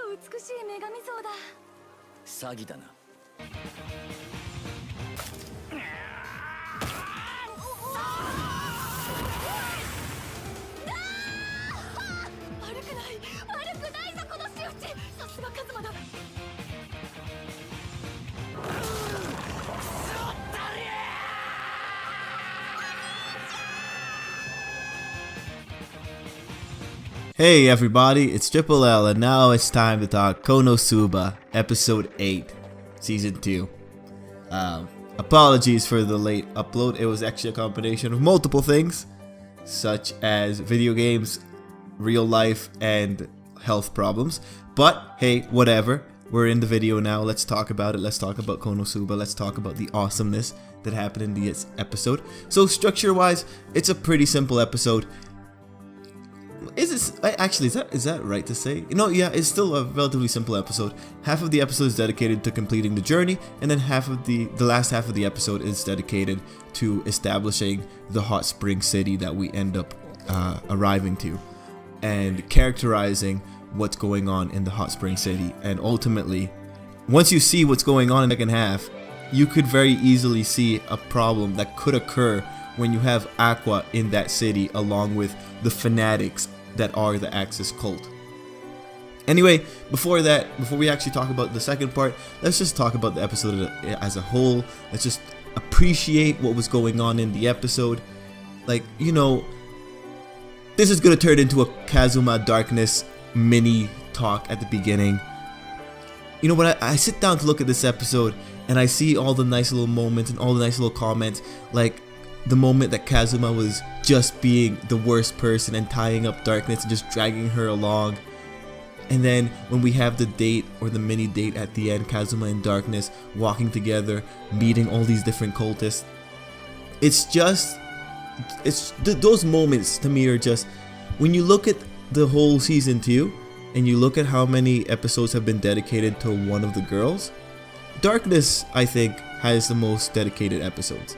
美しい女神像だ。詐欺だな。悪くない悪くないぞこの仕打ち。さすがカズマだ。Hey everybody, it's Tripl-L and now it's time to talk Suba, episode 8, season 2. Apologies for the late upload. It was actually a combination of multiple things, such as video games, real life, and health problems. But hey, whatever. We're in the video now. Let's talk about it. Let's talk about Suba. Let's talk about the awesomeness that happened in this episode. So structure-wise, it's a pretty simple episode. Is that right to say? Yeah, it's still a relatively simple episode. Half of the episode is dedicated to completing the journey, and then the last half of the episode is dedicated to establishing the hot spring city that we end up arriving to, and characterizing what's going on in the hot spring city. And ultimately, once you see what's going on in the second half, you could very easily see a problem that could occur when you have Aqua in that city along with the fanatics that are the Axis cult. Anyway, before we actually talk about the second part, let's just talk about the episode as a whole. Let's just appreciate what was going on in the episode. Like, this is going to turn into a Kazuma Darkness mini talk at the beginning. When I sit down to look at this episode and I see all the nice little moments and all the nice little comments, like the moment that Kazuma was just being the worst person and tying up Darkness and just dragging her along. And then when we have the date or the mini date at the end, Kazuma and Darkness walking together, meeting all these different cultists. Those moments to me are just, when you look at the whole season 2 and you look at how many episodes have been dedicated to one of the girls, Darkness, I think, has the most dedicated episodes.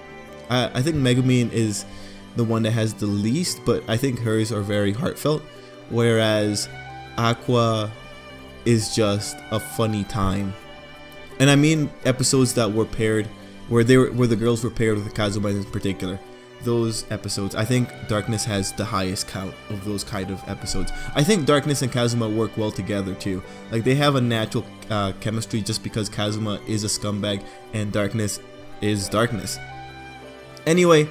I think Megumin is the one that has the least, but I think hers are very heartfelt, whereas Aqua is just a funny time. And I mean episodes that were paired, where the girls were paired with Kazuma in particular. Those episodes, I think Darkness has the highest count of those kind of episodes. I think Darkness and Kazuma work well together too. Like, they have a natural chemistry just because Kazuma is a scumbag and Darkness is Darkness. Anyway,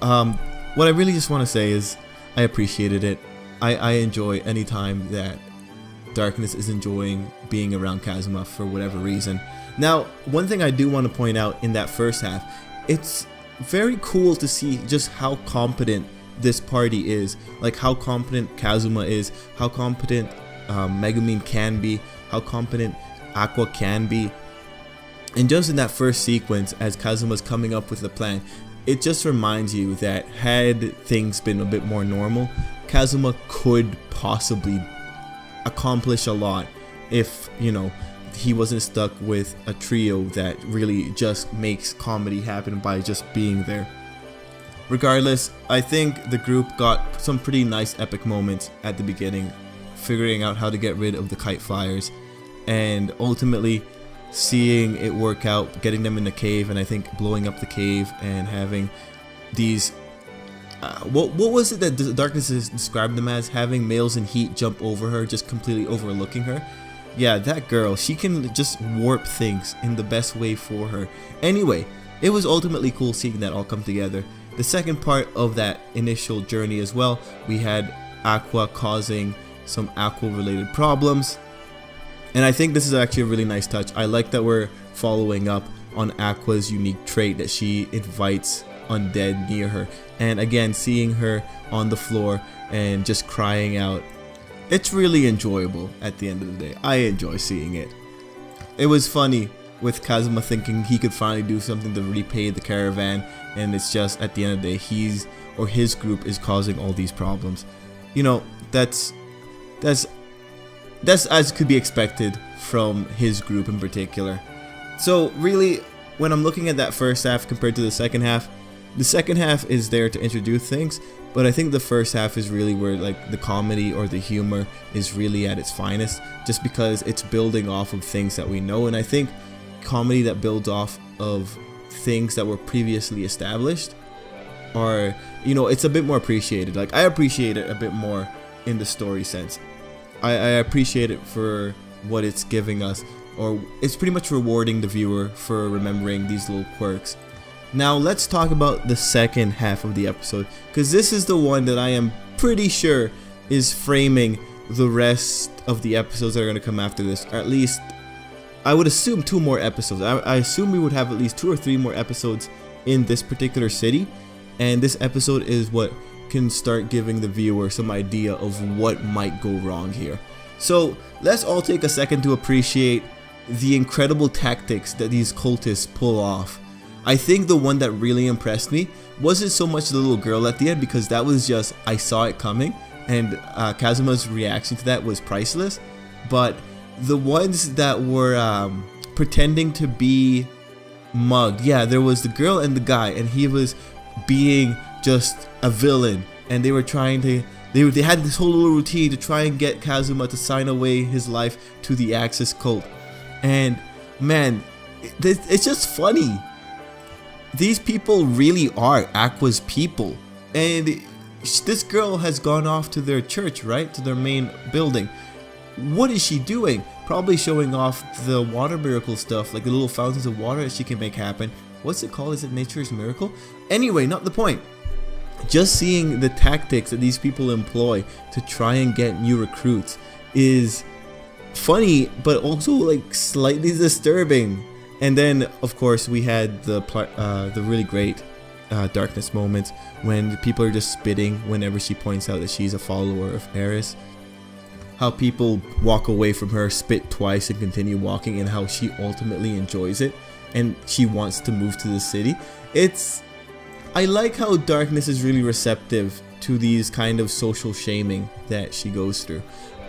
what I really just want to say is I appreciated it. I enjoy any time that Darkness is enjoying being around Kazuma for whatever reason. Now, one thing I do want to point out in that first half, it's very cool to see just how competent this party is. Like, how competent Kazuma is, how competent Megumin can be, how competent Aqua can be. And just in that first sequence, as Kazuma's coming up with the plan, it just reminds you that had things been a bit more normal, Kazuma could possibly accomplish a lot if, he wasn't stuck with a trio that really just makes comedy happen by just being there. Regardless, I think the group got some pretty nice epic moments at the beginning, figuring out how to get rid of the kite flyers, and ultimately seeing it work out, getting them in the cave, and I think blowing up the cave and having these what was it that the Darkness described them as? Having males in heat jump over her, just completely overlooking her. Yeah, that girl, she can just warp things in the best way for her. Anyway, it was ultimately cool seeing that all come together. The second part of that initial journey as well, we had Aqua causing some Aqua related problems. And I think this is actually a really nice touch. I like that we're following up on Aqua's unique trait that she invites undead near her. And again, seeing her on the floor and just crying out, it's really enjoyable at the end of the day. I enjoy seeing it. It was funny with Kazuma thinking he could finally do something to repay the caravan, and it's just at the end of the day, his group is causing all these problems. That's as could be expected from his group in particular. So really, when I'm looking at that first half compared to the second half is there to introduce things, but I think the first half is really where like the comedy or the humor is really at its finest, just because it's building off of things that we know. And I think comedy that builds off of things that were previously established are, you know, it's a bit more appreciated. Like, I appreciate it a bit more in the story sense. I appreciate it for what it's giving us, or it's pretty much rewarding the viewer for remembering these little quirks. Now let's talk about the second half of the episode, because this is the one that I am pretty sure is framing the rest of the episodes that are going to come after this. Or at least I would assume 2 more episodes. I assume we would have at least 2 or 3 more episodes in this particular city, and this episode is what can start giving the viewer some idea of what might go wrong here. So let's all take a second to appreciate the incredible tactics that these cultists pull off. I think the one that really impressed me wasn't so much the little girl at the end, because that was just, I saw it coming, and Kazuma's reaction to that was priceless. But the ones that were pretending to be mugged, yeah, there was the girl and the guy, and he was being just a villain, and they were trying to, they had this whole little routine to try and get Kazuma to sign away his life to the Axis cult. And man, it's just funny. These people really are Aqua's people, and this girl has gone off to their church, right, to their main building. What is she doing? Probably showing off the water miracle stuff, like the little fountains of water that she can make happen. What's it called? Is it Nature's Miracle? Anyway, not the point. Just seeing the tactics that these people employ to try and get new recruits is funny, but also like slightly disturbing. And then, of course, we had the really great darkness moments when people are just spitting whenever she points out that she's a follower of Eris. How people walk away from her, spit twice, and continue walking, and how she ultimately enjoys it, and she wants to move to the city. I like how darkness is really receptive to these kind of social shaming that she goes through.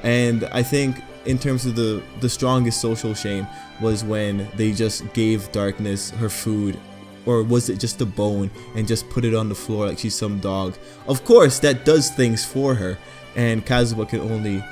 And I think in terms of the strongest social shame was when they just gave Darkness her food, or was it just a bone, and just put it on the floor like she's some dog. Of course that does things for her, and Kazuma can only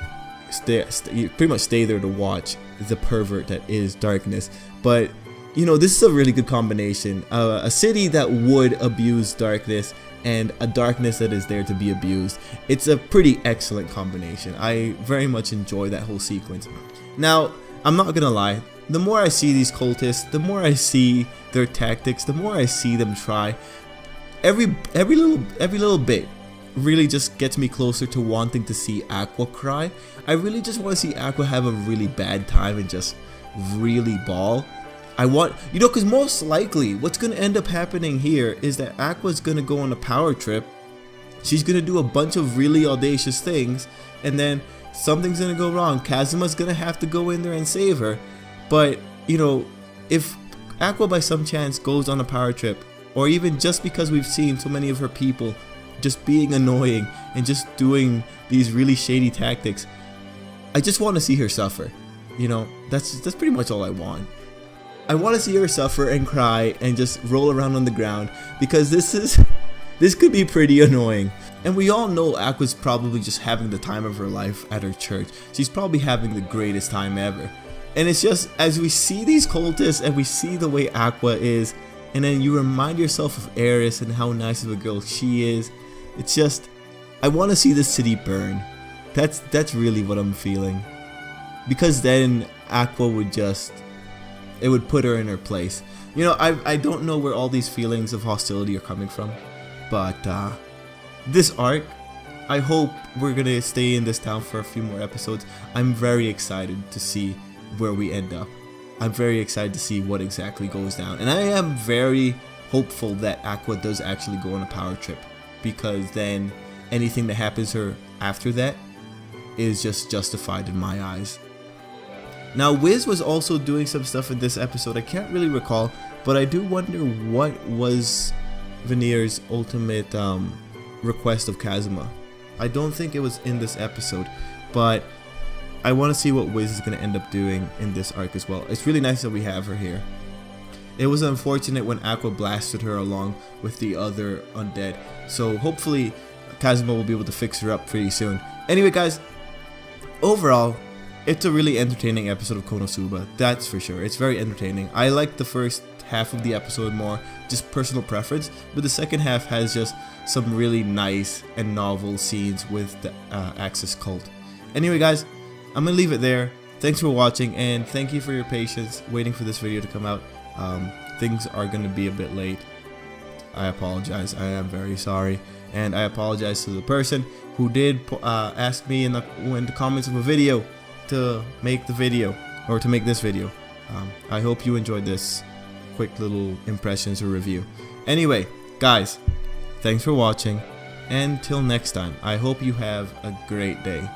pretty much stay there to watch the pervert that is Darkness. But you know, this is a really good combination. A city that would abuse Darkness and a Darkness that is there to be abused. It's a pretty excellent combination. I very much enjoy that whole sequence. Now, I'm not gonna lie, the more I see these cultists, the more I see their tactics, the more I see them try, every little bit really just gets me closer to wanting to see Aqua cry. I really just want to see Aqua have a really bad time and just really bawl. I want, you know, because most likely what's going to end up happening here is that Aqua's going to go on a power trip. She's going to do a bunch of really audacious things, and then something's going to go wrong. Kazuma's going to have to go in there and save her. But, you know, if Aqua by some chance goes on a power trip, or even just because we've seen so many of her people just being annoying and just doing these really shady tactics, I just want to see her suffer. You know, that's pretty much all I want. I want to see her suffer and cry and just roll around on the ground, because this could be pretty annoying. And we all know Aqua's probably just having the time of her life at her church. She's probably having the greatest time ever. And it's just, as we see these cultists and we see the way Aqua is, and then you remind yourself of Eris and how nice of a girl she is, it's just, I want to see this city burn. That's really what I'm feeling. Because then Aqua would just, it would put her in her place. You know, I don't know where all these feelings of hostility are coming from, but this arc, I hope we're gonna stay in this town for a few more episodes. I'm very excited to see where we end up. I'm very excited to see what exactly goes down, and I am very hopeful that Aqua does actually go on a power trip, because then anything that happens to her after that is just justified in my eyes. Now, Wiz was also doing some stuff in this episode. I can't really recall, but I do wonder what was Veneer's ultimate request of Kazuma. I don't think it was in this episode, but I want to see what Wiz is going to end up doing in this arc as well. It's really nice that we have her here. It was unfortunate when Aqua blasted her along with the other undead, so hopefully Kazuma will be able to fix her up pretty soon. Anyway, guys, overall, it's a really entertaining episode of Konosuba, that's for sure. It's very entertaining. I like the first half of the episode more, just personal preference, but the second half has just some really nice and novel scenes with the Axis cult. Anyway, guys, I'm gonna leave it there. Thanks for watching, and thank you for your patience waiting for this video to come out. Things are gonna be a bit late. I apologize. I am very sorry, and I apologize to the person who did ask me in the comments of a video to make the video, or to make this video. I hope you enjoyed this quick little impressions or review. Anyway, guys, thanks for watching, and till next time, I hope you have a great day.